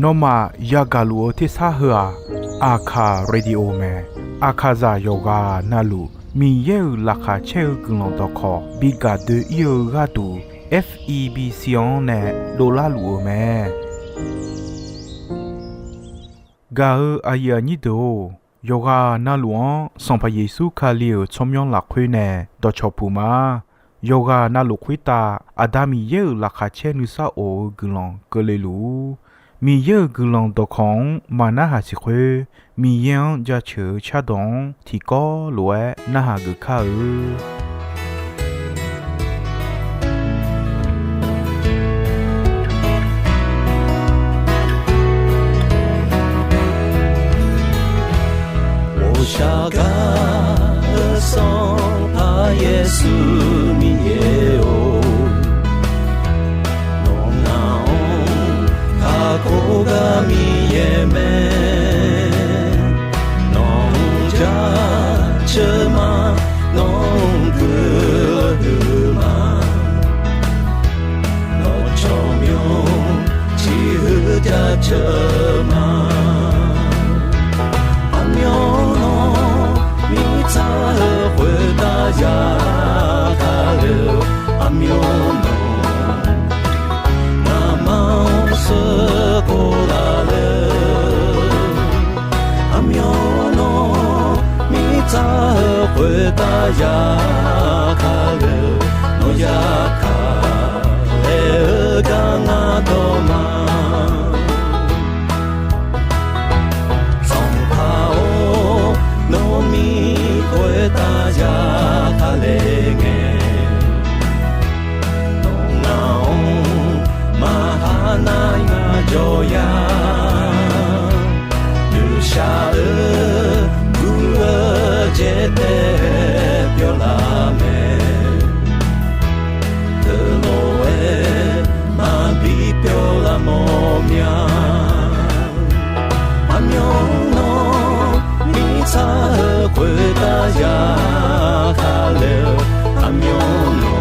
နောမယာဂလူအတိစာဟာအာခာရေဒီယိုမဲအာခာဇာယောဂာနာလူမီယေလာခါချဲကုလွန်တော့ခေါ်ဘီဂါဒီယောဂါတူ FEB စီယွန်နဲ့ဒေါ်လာလူမဲဂါအာယာနီဒိုယောဂာနာလူန်စံဖယေစုခါလီယချုံယွန်လာခွေးနဲ့တော့ချောပူမာယောဂာနာလူခွေတာအဒါမီယေလာခါချဲနုစာအိုဂလွန်ကလေးလူမီယေဂလွန်တော့ခေါင်မနာဟာစီခွေမီယန်ကြချေချဒုံတီကောလွဲနာဟာဂခါ下个送他耶稣米耶哦，侬啊哦，他过个米耶门，侬家车马，侬个马，侬聪明，骑着家车马。za hwe ta ya ka le amyo no na ma so ko la le amyo no mi za hwe ta ya ka le no ya ka le ga na do ma ta ya ka le nge nong naong ma ha na nga jo ya lu sha bu je te pyo la me de lo e ma bi pyo la mo mya amyo no mi sa kwe ta ya ka le amyo no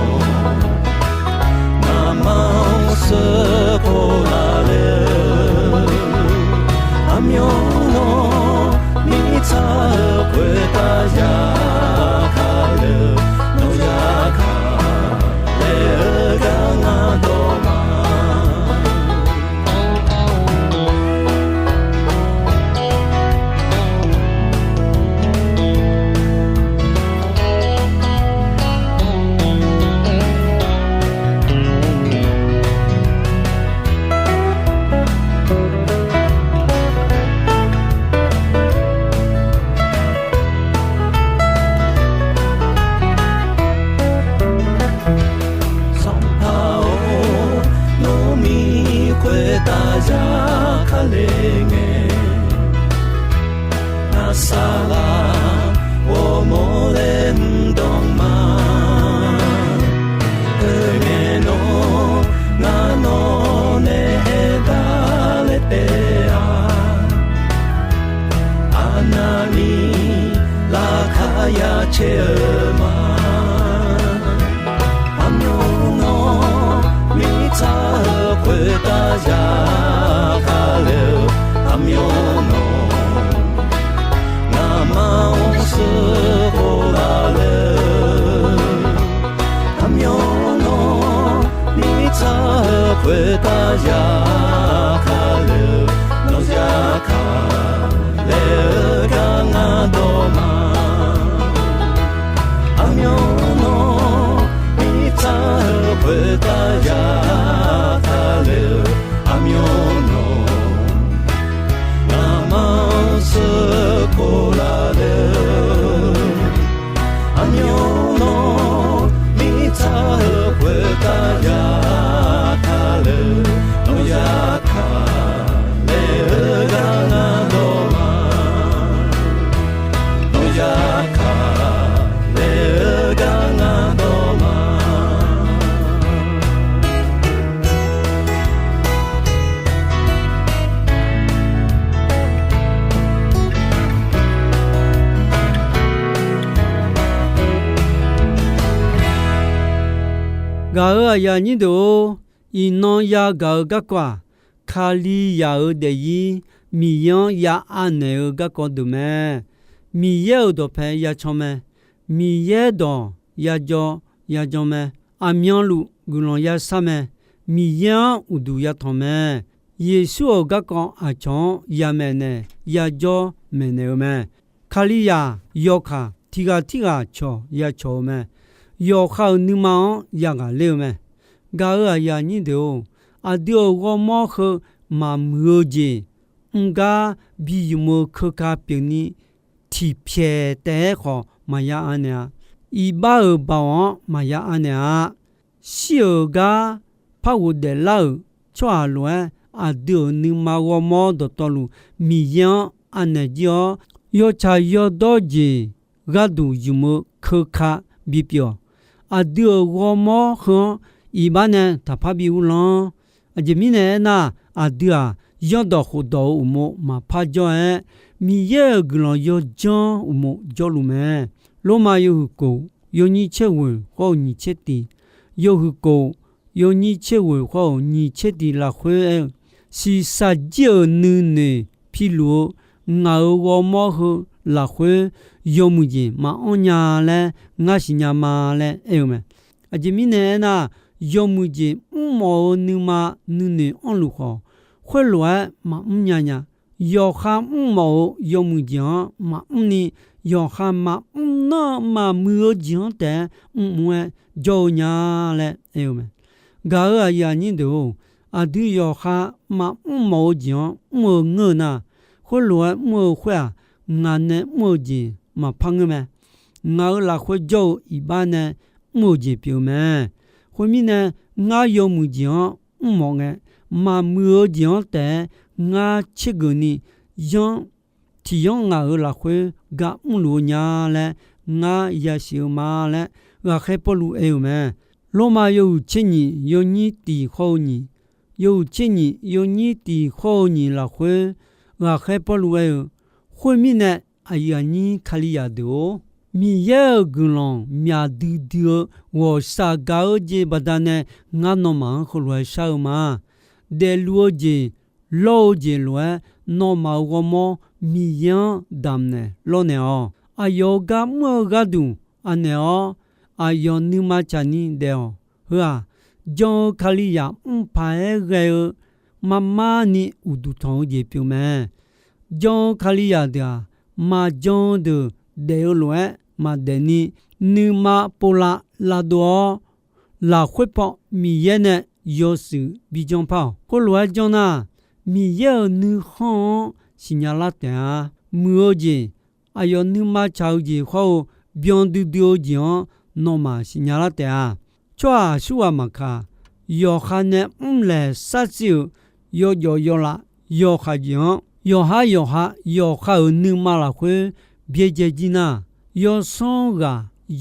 na ma se ko la le amyo no mi ta kwe ta ya ka le no ya ka le ga na do ma ga ya ni do ဤနောယာဂကကွာခါလီယာဒေယီမီယောယာအနေကကောဒမဲမီယေတော့ဖဲယာချောမဲမီယေတော့ယာကြောမဲအမြောင်းလူဂုလွန်ယာဆမဲမီယံဥဒူယာထောမဲယေရှုကကောအချောယာမဲနဲ့ယာကြောမဲနေမဲခါလီယာယောခာတီဂါချောယာချောမဲယောခါနိမောင်ယာကလေမဲဂါယာညင်းတောအဒီယောဂမောခမမျိုးကြီးငါဘီယမခကပင်းတီဖြဲတဲ့ခေါ်မယာအနေဤဘာဘောမယာအနေရှီယောဂဖာဝဒလောချွာလွယ်အဒီယောနိမောမောဒတော်လူမီယံအနေကျော်ယောချာယောတော့ကြီးဂါဒူယမခခဘီပြောအဒီယောဂမောခွန်ဤဘာနဲ့တဖဘီဦးလောအဂျမီနဲ့နာအဒီယာယောတော့ခုတော့ဥမောမဖာကြောဲမီယေဂလောယောဂျွန်ဥမောဂျောလူမဲလောမယုကိုယောညိချက်ဝင်ဟောညိချက်တီယောဟုကိုယောညိချက်ဝင်ဟောညိချက်တီလာခွဲစီစာဂျေနုနေဖီလိုငါဝမောဟလာခွဲယောမူကြီးမအွန်ညာလဲငါရှိညာမာလဲအေမဲအဂျမီနဲ့နာယောမူကြီးမောနုမနုနေအွန်လူခေါ်ခွဲလွယ်မအညာညာယောခါမောယောမူကြီးမအနီယောခါမနာမမူဂျန်တဲ့မွေဂျောညာလဲအေမဲဂါယာညင်းတို့အဒီယောခါမမောဂျန်မောငနာခွဲလွယ်မောခွဲငါနဲ့မောကြီးမဖငမဲငါလာခွဲဂျောဤဘာနဲ့မောကြီးပြုမဲခွေမီနဲ့ငါယောမူကြီးမောငဲမမူဂျန်တဲ့ငါချစ်ကူနီယောတီယောငါလာခွေဂါမလူညာလဲငါရရှိမာလဲငါခဲပလူအေမဲလောမယုချင်းညီယောညီတီခေါညီယုချင်းညီယောညီတီခေါညီလာခွေငါခဲပလူအေခွေမီနဲ့အယာညီခလီယာဒိုမီယေဂွန်လောမြာဒီဒီဝစာဂါဂျေဘဒနဲ့ငါနောမခလွယ်ရှာမာဒေလူဂျေလောဂျေလွယ်နောမဝမောမီယံဒမ်နဲလောနေအောအယောဂမောဂဒုအနေအောအယောနိမချာနီဒေအောဟာဂျောခလီယာဖာရေမမနီဥဒုထောင်းဂျေပြုမဲဂျောခလီယာဒါမာဂျွန်ဒဒေလွယ်မဒနီနိမပိုလာလာဒိုလာခွေပေါ်မီယဲနဲ့ယောစုဘီဂျွန်ဖောကိုလွယ်ဂျွန်နာမီယေနုခွန်စညာလာတဲ့မူကြီးအယောနုမချောက်ကြီးခေါ်ဘျွန်ဒူဒိုဂျွန်နောမစညာလာတဲ့ချွာရှုဝမခါယောခနဲ့လဲစတ်စီယောလာယောခဂျွန်ယောဟာယောခနုမလာခွေဘေဂျဂျီနာယောဆောက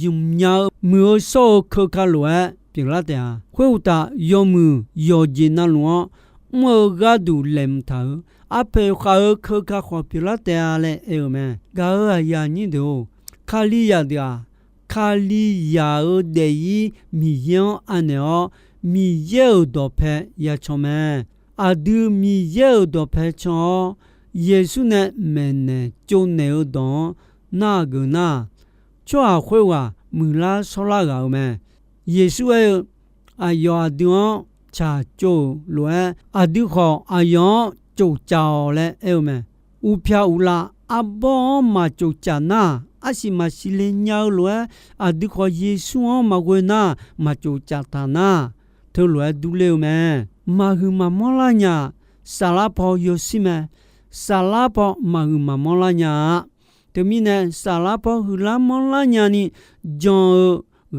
ယုံညာမူဆောခခလွယ်ပြလာတဲ့ခွေဥတာယောမူယောဂျီနာလောမောဂဒူလမ်ထာအဖေခါခခခေါ်ပြလာတဲ့လေအေမဲဂါယာညင်းတို့ခါလီယာဒါခါလီယာဒေယီမီယံအနေမီယေတော့ဖဲရချောမဲအဒူမီယေတော့ဖဲချောယေရှုနဲ့မင်းနဲ့ကျုံနေတော့နာဂနာချွာခွေဝမူလာဆောလာကောမဲယေရှုရဲ့အယောဒွန်ချာကျိုလွယ်အဒုခေါအယောကျိုကြော်လဲအဲမဲဥဖြာဥလာအဘောမကျိုချနာအစီမရှိလညောလွယ်အဒုခေါယေရှုမကွေနာမကျိုချတာနာထိုလွယ်ဒူလေမဲမဟုမမောလာညာဆာလာဖောယိုစီမဲဆာလာဖောမဟုမမောလာညာတမီနဲ့ဆာလာဖောဟူလာမောလာညာနီဂျွန်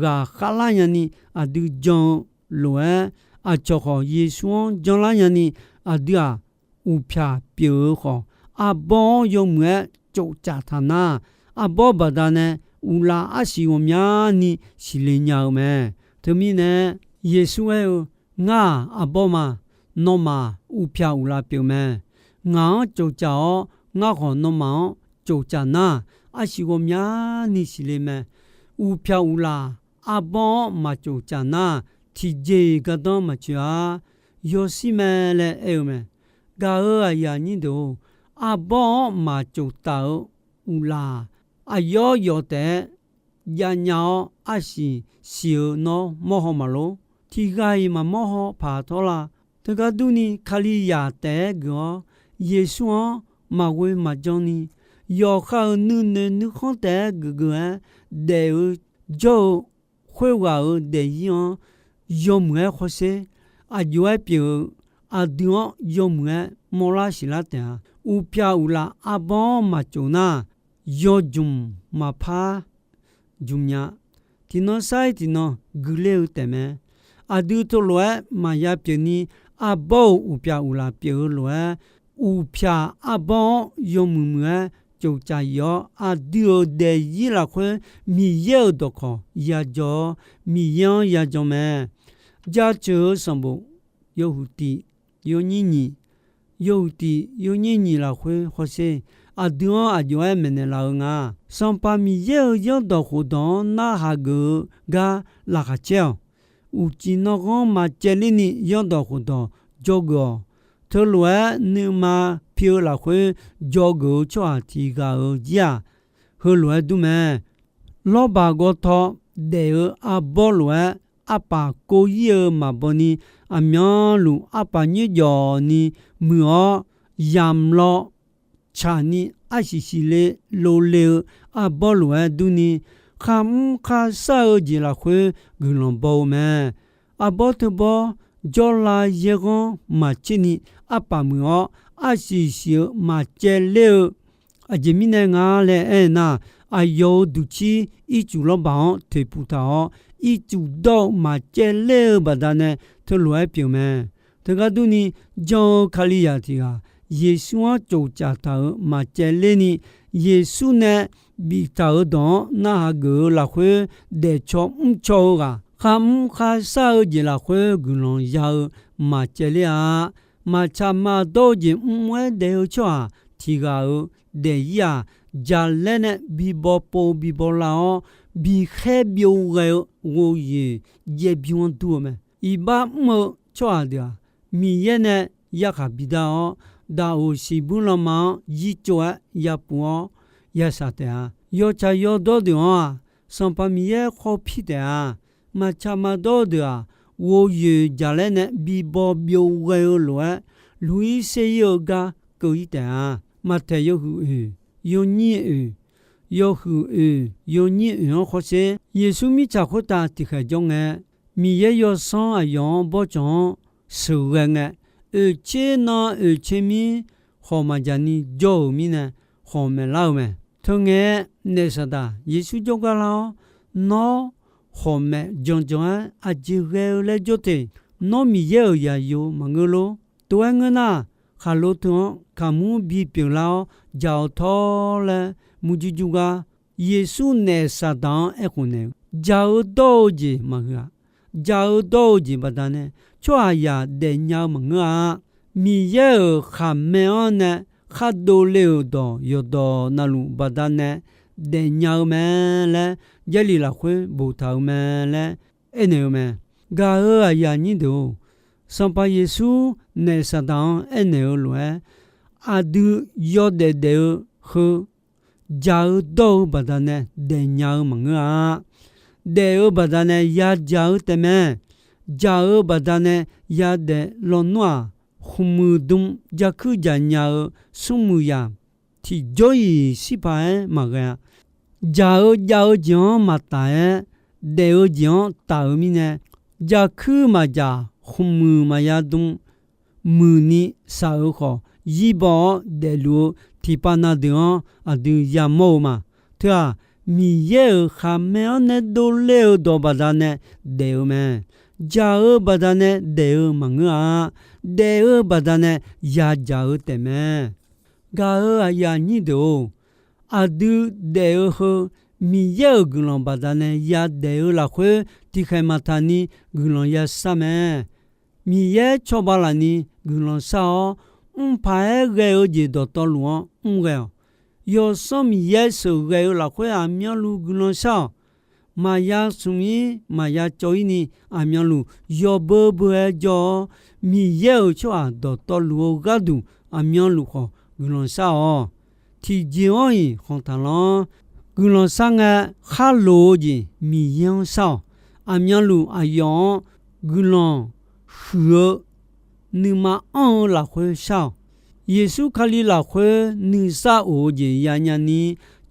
ဂါခလာညာနီအဒုဂျွန်လွယ်အချောခေါ်ယေရှုဂျွန်လာညာနီအဒီယာဥဖြာပြေခေါ်အဘောယုံမဲ့ကြိုကြသနာအဘောဘဒနဲ့ဥလာအရှိဝမြာနီရှိလညောင်းမဲတမီနဲ့ယေရှုရဲ့ငါအဘောမနောမဥဖြာဥလာပြေမဲငါကြိုကြောငါခေါ်နောမောင်ကြိုကြနာအရှိဝမြာနီရှိလေမဲဥဖြာဥလာအဘောမကြိုကြနာ တီဂျေကတော့မချာယောစီမဲလဲအဲမဲဂါအယာညင်းတို့အဘောမာကျုတာဦးလာအယောယောတဲ့ယာညာအရှိစီနောမောဟမလောတီဂိုင်မမောဟဖာတော်လာတကဒူနီခလီယာတဲ့ကောယေရှုမဝဲမကြောင်းနီယောခါနုနခွန်တဲ့ဂဒေဂျိုခွေဝါဒေယောယောမွဲခေါ်စေအဂျွဲပြေအဒွန်ယောမွဲမောလာရှိလာတဲ့ဥပြူလာအဘောမချုံနာယောဂျုံမဖာဂျုံညာတီနိုဆိုင်တီနိုဂူလေဥတမဲအဒူတိုလွဲမယပြနီအဘောဥပြူလာပြေလွဲဥပြအဘောယောမွဲကျုံကြယောအဒူဒေရီလာခွဲမီယောဒခောယာဂျောမီယောယာဂျောမဲဂျာချေစံဘယောဟုတီယောညညီယောတီယောညညီလာခွဲခေါ်စေအဒူအဂျွဲမနေလာငါစံပါမီယောယောဒခုဒေါနာဟာဂဂါလာခချေဥချီနောကောမချဲလီနီယောဒခုဒေါဂျောဂောထလွဲနမဖြူလာခွေဂျောဂိုချွာတီကာဂျာဟလွဲဒုမဲလောဘာဂောထောဒေအဘောလွဲအပါကိုယေမဘောနီအမျောလူအပညေယောနီမောယမ်လောချာနီအရှိရှိလေလိုလေအဘောလွဲဒုနီခမ်ခါဆာဂျီလာခွေဂလွန်ဘောမဲအဘောတဘောဂျောလာယေဂွန်မချီနီအပမောအရှိရှိမကျဲလေအဂျမီနေငါလေအဲနာအယောဒူချီအီကျူလောဘောင်းထေပူတာအီကျူတော့မကျဲလေဘဒနဲ့ထလွဲပြုံမဲတကဒူနီဂျောခလီယာတီဟာယေရှုအကြိုကြတာမကျဲလေနီယေရှုနဲ့ဘီတာတော့နာဂလာခွေဒေချောမ်ချောကခမ်ခါဆာဂျီလာခွေဂူလွန်ယာမကျဲလေမချမတော့ဂျင်မွဲဒေချွာတီဂါဒေယာဂျာလဲနဲ့ဘီဘောပိုဘီဘောလာဘီခဲဘီယိုဝိုယေယေဘီဝန်တူမဲဤဘာမောချွာဒီမီရဲ့နဲ့ရခဘီဒါဒါအိုစီဘူးလမရီချွာရပူရစတဲ့ယောချာယောတော့ဒီစံပမီရဲ့ခေါ်ဖြစ်တဲ့မချမတော့ဒီဝိုယေဂျာလဲနဲ့ဘီဘောဘီယိုဝဲလွဲလူီစေယောကကိုဤတဲ့မတ်ယောဟုယောညီယောဟုယောညီယောခေါ်စေယေရှုမိချခွတာတိခကြောင့်ငယ်မီရဲ့ယောဆောင်းအယောဘောကြောင့်ဆူရငယ်ချေနာချေမီခေါ်မဂျာနီဂျိုမီနဲ့ခေါ်မလောက်မယ်ထုံငယ်နေစတာယေရှုကြောင့်ကလောနောခေါ်မဲ့ဂျွန်ဂျွန်အဂျီရဲလေဂျိုတေနောမီရဲ့ယာယိုမငလိုတွဲငနာခါလိုတွန်ခမူဘီပြလောဂျောထောလဲမူဂျီဂျူကယေရှုနဲ့စတာအခုနဲ့ဂျောတော့ဂျီမငါဂျောတော့ဂျီပဒနဲ့ချွာယာတဲ့ညောင်းမငါမီရဲ့ခမဲအောနဲ့ခတ်ဒိုလေတော့ယောတော့နလူပဒနဲ့တဲ့ညောင်းမဲလဲဂျလီလာခွေဘူထောင်းမဲလဲအနေမဲဂါယာညင်းတို့စံပါယေရှုနဲ့စတာအနေလွယ်အဒူယောတဲ့တဲ့ခုဂျာတော့ပဒနဲ့တဲ့ညောင်းမငါတဲ့ပဒနဲ့ယာဂျာတမဲဂျာဘဒနဲ့ရတဲ့လွန်နွာခုမှုဒုံဂျခုဂျာညာဆုမှုယာတီဂျိုယီစီပါမဂါဂျာဂျာဂျွန်မတာဒေဂျွန်တာမီနဲ့ဂျခုမဂျာခုမှုမယာဒုံမူနီစာခေါ်ယီဘောဒေလူတီပနာဒွန်အဒူယာမောမာတာမီယေခမဲနဲ့ဒိုလေဒိုဘဒနဲ့ဒေမဲဂျာဘဒနဲ့ဒေမငါဒေဘဒနဲ့ယာဂျာတဲမဲဂါအယာညီတိုအဒူဒေဟမီယေဂလွန်ဘဒနဲ့ယာဒေလာခွေတိခဲမတာနီဂလွန်ယာဆမဲမီယေချောဘလာနီဂလွန်ဆောဖာရဲဂျီဒတော်လွန်ရဲယောစမီယေဆူရဲလာခွေအမြောလူဂလွန်ဆော မာယာဆုမီမာယာကျော်နီအမြောင်းလူယောဘဘဲကြောမီရဲချွာတော်လူကဒူအမြောင်းလူခေါ်ဂလွန်စာတီဂျီဝိုင်ခွန်တလောဂလွန်ဆငါခါလိုဂျီမီယန်ဆောအမြောင်းလူအယောဂလွန်ရှုနီမာအောင်လာခွေရှောယေရှုခလီလာခွေနီစာအိုဂျီယာညာနီ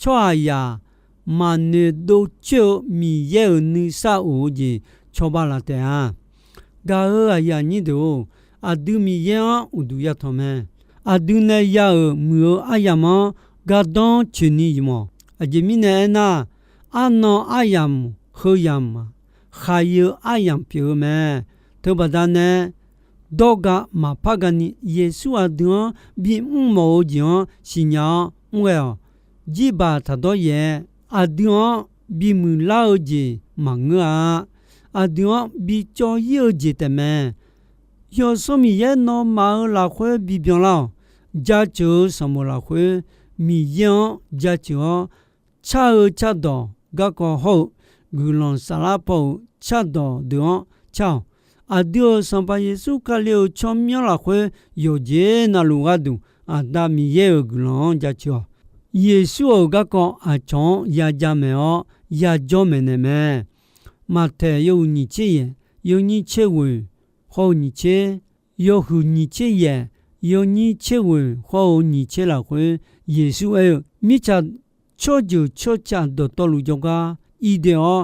ချွာယာမာနေဒိုချေမီယေနီစာအိုဂျီချောပါလာတဲ့ဟာဂါအယာညီဒိုအဒူမီယေဥဒူယထမဲအဒူနေယာမူအယာမဂါဒွန်ချီနီယမအဂျမီနေနာအနောအယမ်ခေယမ်ခါယအယမ်ပြေမဲတောပဒနဲ့ဒေါဂမဖဂနီယေဆုအဒွန်ဘီမောဂျန်စီညာငွေဂျီဘာသတော့ရဲ့အဒွန်ဘီမူလာဂျီမငါအဒွန်ဘီချောယဂျီတမဲယောစမီရဲ့နော်မာလာခွဲဘီပြောင်းလောဂျာချူစမလာခွဲမီယန်ဂျာချူချာချတ်တော်ဂကောဟုတ်ဂူလွန်ဆလာပေါချတ်တော်ဒွန်ချောင်းအဒိုစံပါယေစုကလေချောမြောလာခွဲယောဂျေနာလူကဒူအဒါမီယေဂလွန်ဂျာချူယေစုဂကောအချောင်းယာကြမေောယာကြောမေနေမဲမထေယုန်ညချေယုန်ညချေဝေဟောညချေယောဟုညချေယေယောညချေဝေဟောညချေလာခွေယေရှုအဲမိချချောဂျူချောချဒတော်လူကြောကဤဒေော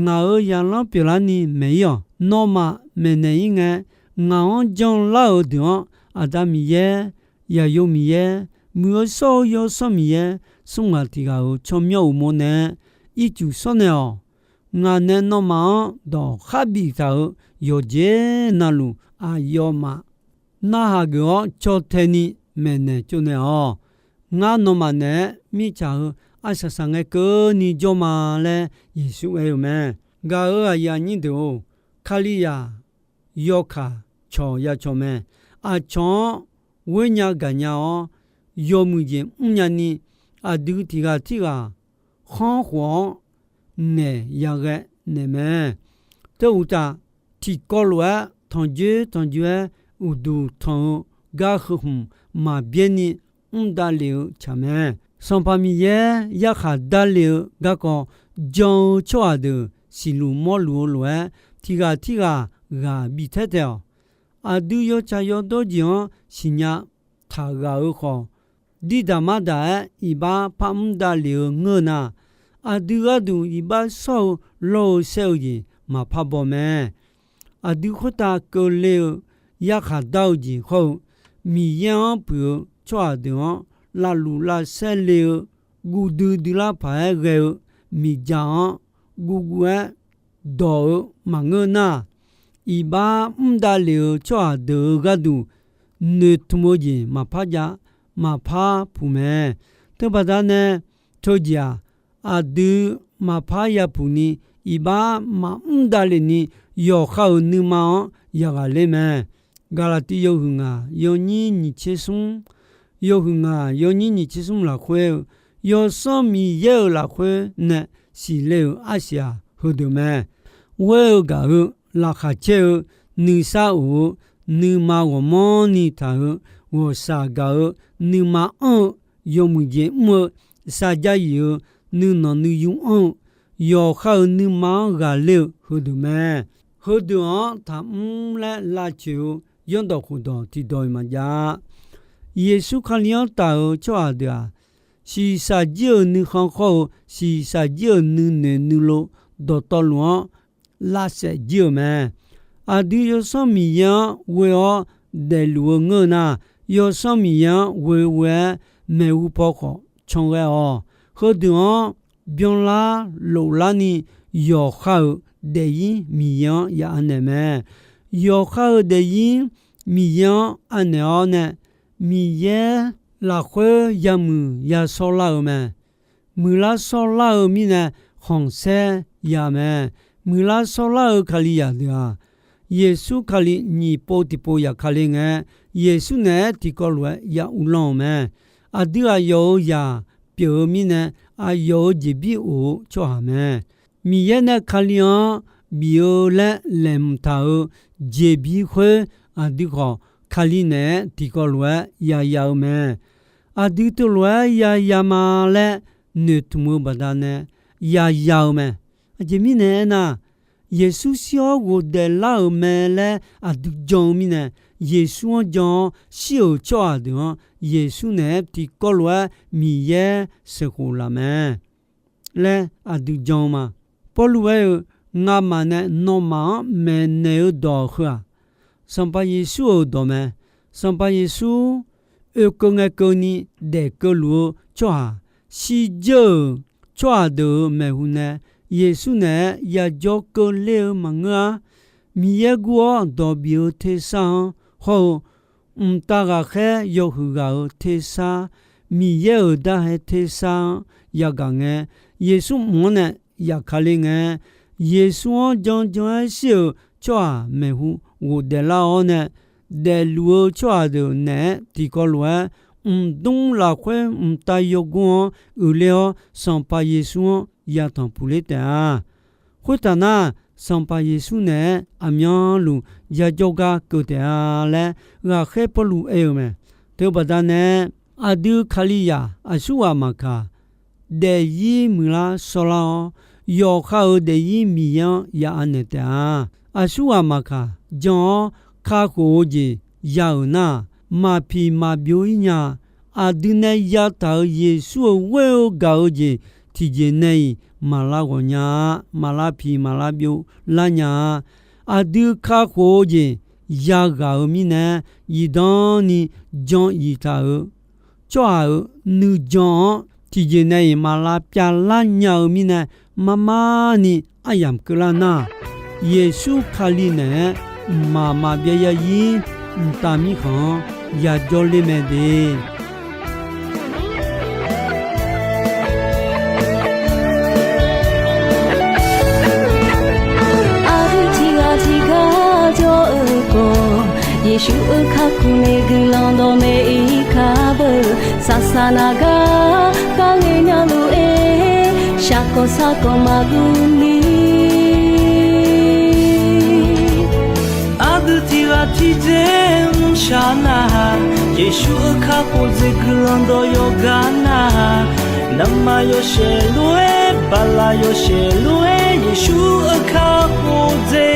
ငါယံလောပြလာနီမေယောနောမမေနေငါငါအောင်ဂျွန်လောဒေောအဒမီယေယာယုမီယေမူဆောယောဆမီယေဆုငါတီကာကိုချောမြောက်မောနေဤကျူဆောနေောငါနဲ့နောမတော့ခဘီသာယောဂျေနာလူအာယောမနာဟာကောချောတဲနီမေနေကျုန်နေောငါနောမနဲ့မိချာအဆဆငဲကောနီဂျောမာလဲယေရှုအဲမဲဂါအယာညင်တိုခလီယာယောခာချောရချောမဲအချောဝိညာကညာယောမှုချင်းဥညာနီအဒူတီကတီကခေါဟောနေရခဲ့နေမဲတူတာတီကောလွာထွန်ကျေဥဒူထွန်ဂါခုမာဘီနီဥန်ဒါလီချမဲစံပါမီယေရခါဒါလီဂါကောဂျောင်းချွာဒစီလူမောလူလွဲတီကဂါဘီတဲ့တဲ့အဒူယောချာယောတိုဂျီယစီညာထာဂါဥခောဒီဒမဒါအီဘာဖမ်ဒါလီငနာအဒူအဒူဤဘာဆောလောဆဲကြီးမဖဘောမဲအဒူခတာကိုလေရခါတောက်ကြီးခုံမီယံပူချွာဒေောလာလူလာဆဲလေဂူဒူဒီလာဖာရေမီဂျန်ဂူဂွဲဒေါ်မငနာဤဘာအမ်ဒါလေချွာဒေဂဒူနေထမိုကြီးမဖကြမဖာဖူမဲတပဒနဲ့ထိုကြအဒူမဖာယပူနီဤဘာမအမ်ဒါလေနီယောခေါနီမောရကလေမဲဂါလာတီယောဟုငါယောညင်းညချေဆုံယောဟုငါယောညင်းညချေဆုံလာခွဲယောစောမီယေလာခွဲနဲ့စီလေအရှာဟုဒမဲဝဲဂါဟုလာခချေနီစာအိုနီမာဝမောနီတာဝစာဂါနီမာအောယောမူဂျေမစာကြယောနီနော်နီယုံအောယောခေါနီမာဂါလေဟုဒမဲဟုဒအောသမ်လဲလာချူယွန်တော်ခုတော်တီတော်မှာကြာယေရှုခလျောတာကိုချွာတဲ့စီစာဂျေနီခေါခေါစီစာဂျေနီနေနူလိုဒေါ်တော်လောလာစေဂျေမဲအဒီယောဆမီယဝေောဒဲလူငနာယောဆမီယဝေဝဲမေဝပေါခေါချုံရဲဟောဒွန်ဘျွန်လာလိုလာနီယောခေါဒေယီမီယယာအနေမဲယောခေါဒေယီမီယအနေအောနဲ့မီယေလာခွေယမှုယာဆောလာမဲမူလာဆောလာမီနဲ့ခွန်ဆဲယာမဲမူလာဆောလာခလီယာယေစုခလီညီပိုတီပိုယာခလင်းငယ်ယေစုနဲ့ဒီကောလွယ်ယာဦးလောင်းမဲအဒီအယောယာပြိုမီနဲ့အယောဂျီဘီအိုချောဟာမဲ มีเยนะคาลิยอนบิโอและเลมทาเจบีခွဲအဒီခေါခါလီနဲ့ဒီကောလွယ်ယာယာမဲအဒီတလွယ်ယာယာမာလဲနေတမှုပဒနဲ့ယာယာမဲအဂျမီနဲ့နာယေရှုစီယောကိုဒဲလာမဲလဲအဒီဂျုံမီနဲ့ယေရှုကြောင့်ရှီကိုချော့တယ်ယေရှုနဲ့ဒီကောလွယ်မီရဲ့စကူလာမဲလဲအဒီဂျုံမှာပေါ်လွယ်ငါမနဲ့နော်မမဲနေတော့ခါစံပါယေရှုတော်မဲစံပါယေရှုကုငကုနီဒေကလူချွာစီဂျေချွာဒမဲဟုနဲ့ယေရှုနဲ့ယာကြောကလေမငါမီယကောတော်ဘီထေဆန်ဟောတာဂခဲယောဟုဂါထေဆာမီယေဒါဟထေဆန်ယာဂငဲယေရှုမွန်နဲ့ယာခလင်းငဲယေရှုကြောင့်ကြောင့်ရှိချွာမဲဟုဝဒလာအောနဲ့de luo chwa de ne ti ko lwa dong la khwe ta yo gon u leo san pa yesu ya tan pule ta khwe ta na san pa yesu ne amyan lu ya joga ko ta le ga khe polu e me to ba da ne adu khaliya asu wa ma kha de yi mula sola yo kha de yi mi ya ane ta asu wa ma kha jonခါကိုကြီးရောက်နာမာဖီမာပြိုးညာအဒုနေယတာယေရှုဝဲကောကြီးတီဂျေနေမာလာကိုညာမာလာဖီမာလာပြိုးလာညာအဒုခါကိုကြီးယာကောမီနေဤတော်နီဂျွန်ဤတာကြွာနူဂျွန်တီဂျေနေမာလာပြလာညာမီနေမမာနီအယမ်ကလာနာယေရှုခါလီနေမာပြရရင်တာမီခေါယာကြောလေးမဲ့တဲ့ယေရှုအခါကူနေကလောင်တော်မေခါဘဆာဆာနာကကောင်းငယ်ညာလူအေရှာကောစာကောမဂူလီတီဂျမ်ရှာနာယေရှုအခါကိုဇေဂလန်တော်ယောဂာနာနမယောရှေလွေဘလာယောရှေလွေယေရှုအခါကိုဇေ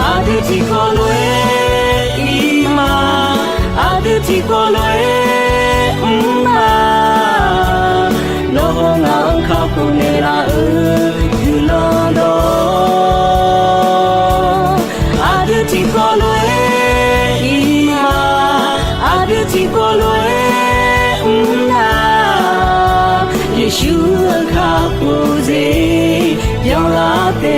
အာဒီတီကိုလွေအီမာအာဒီတီကိုလွေမာလောငါအခါကိုနေလာယူလန်တော်ti kolwe ima adu ti kolwe na Yeshu ka poze yon la pe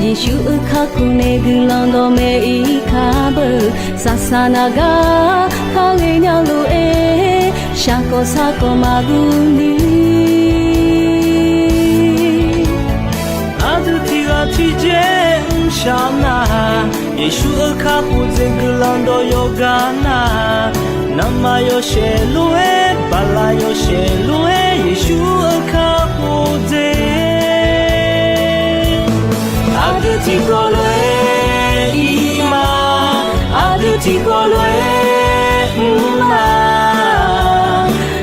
ယေရှုအခါကူနေကလောင်တော်မေခါဘဆာဆာနာကခါငယ်ညာလူအေရှာကောစာကောမဂူလီအဒူတီဝတီဂျမ်ရှာနာယေရှုအခါကူဇေကလောင်တော်ယောဂာနာနမယောရှေလူအေဘလာယောရှေလူအေယေရှုအခါကူဇေadu ti kolwe ima adu ti kolwe ma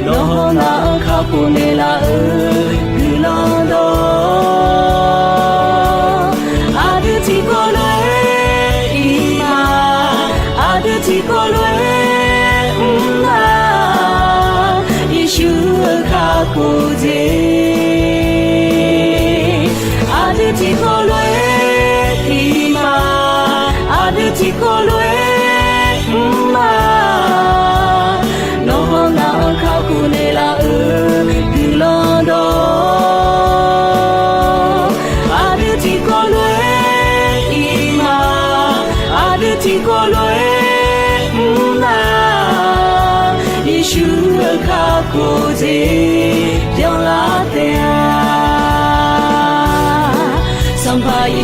lo na kha ko ne la gulando adu ti kolwe ima adu ti kolwe ma Yeshu kha ko je adu ti kolwe ti kolwe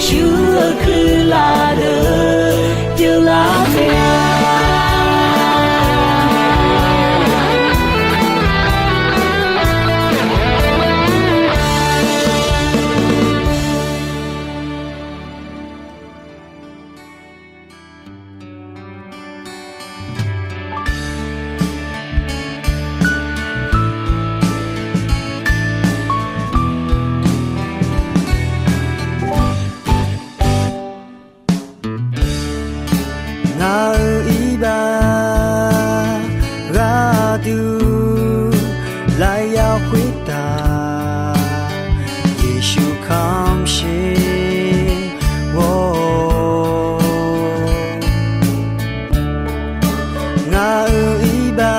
ရှုခရလာတဲ့ကျလာဖေငါဤပါရာဒူလိုက်ရောက်ခွေတာယေရှုခမ်းရှိဝေါငါဤပါ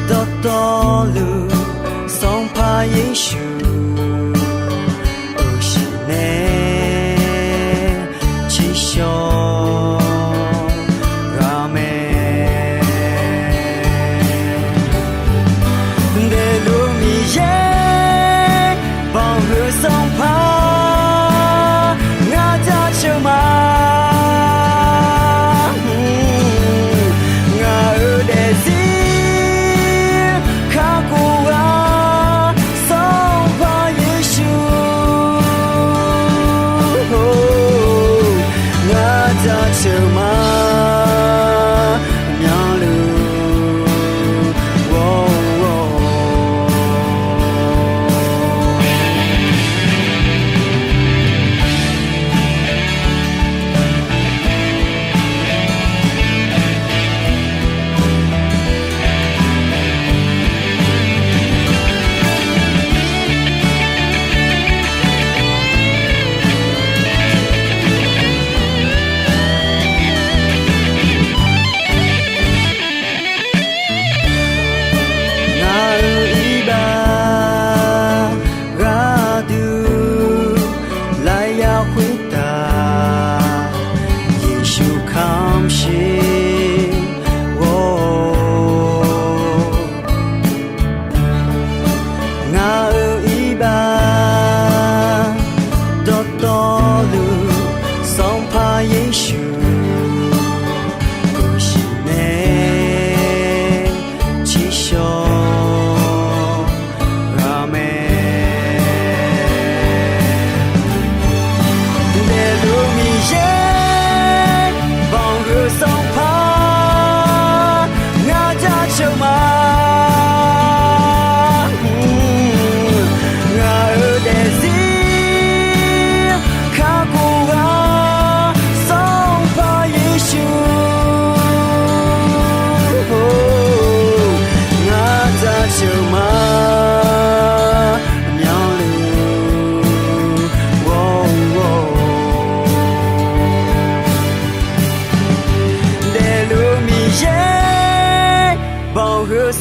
တော်တော်လူဆုံးဖာယေရှု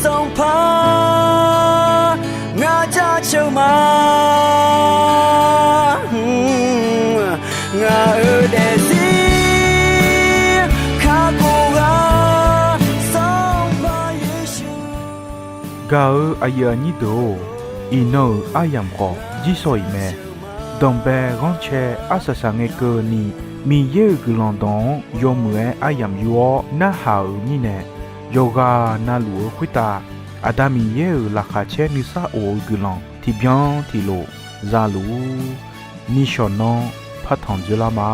ဆုံးဖာငါကြချုံမှာငါတဲ့စီခါကိုကဆုံးဖာယေရှု ga aya ni do i no ayam ko ji soi me dom be gon che asasa nge ko ni mi ye gulon don yo mue ayam yo na ha ni ne yoga na lu khwita adami ye la kha che ni sa o gulon ti bien ti lo za lu ni shonon phat thong jula ma